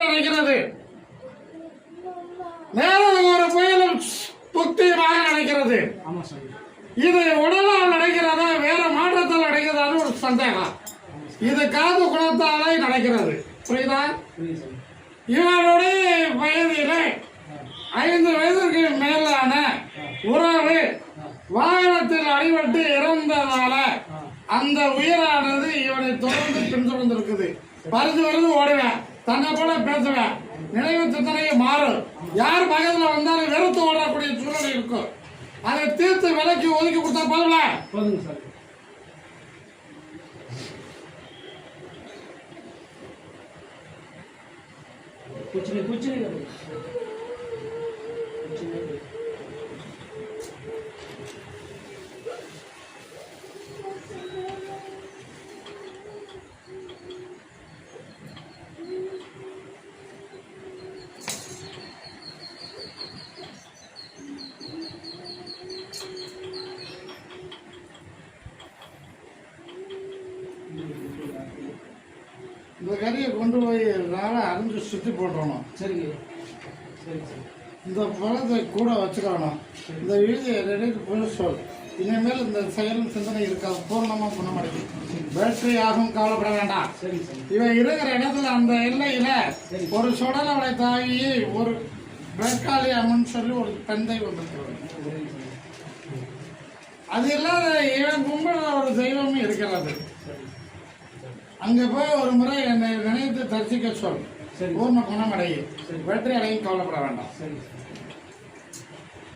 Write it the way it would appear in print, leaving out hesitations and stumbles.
நினைக்கிறது, நேரம் ஒரு புயலும் புக்தியமாக நினைக்கிறது. இது உடலால் நடக்கிறதா வேற மாற்றத்தால் நடக்கிறதான்னு ஒரு சந்தேகம். இது காது குணத்தாலே நடக்கிறது. புரியுதா? இவருடைய வயதிலே 5 வயதிற்கு மேலான உறவு வாகனத்தில் அடிபட்டு இறந்ததால அந்த உயிரானது இவனை தொடர்ந்து பின்தொடர்ந்திருக்குது. பறிஞ்சு வருது ஓடுவேன், தன்னை போல பேசுவேன், நினைவு சிந்தனையை மாறும். யார் பக்கத்தில் வந்தாலும் வெறுத்து ஓடக்கூடிய சூழல் இருக்கும். அதை தீர்த்து விலைக்கு ஒதுக்கி கொடுத்தா போதும்ல. போதுங்க சார். कुछ नहीं இந்த கறியை கொண்டு போய் அரைஞ்சு சுற்றி போட்டுறணும். சரிங்க. சரி சரி. இந்த பழத்தை கூட வச்சுக்கணும். இந்த வீடியோ ரெடி சொல். இனிமேல் இந்த செயலும் சிந்தனை இருக்காது, பூர்ணமாக குணமடைக்கும். பேட்டரி ஆகும், கவலைப்பட வேண்டாம். இவன் இருக்கிற இடத்துல அந்த எல்லையில ஒரு சுடலை தாயி ஒரு வேட்காளி அம்மன் சொல்லி ஒரு பெண் தெய்வம் இருக்கிறது. அது இல்லாத இவன் கும்பிட ஒரு தெய்வமும் இருக்கிறது. அங்க போய் ஒரு முறை என்னை நினைத்து தரிசிக்க சொல். பூர்ண குணமடையும், வெற்றி அடையும், கவலைப்பட வேண்டாம்.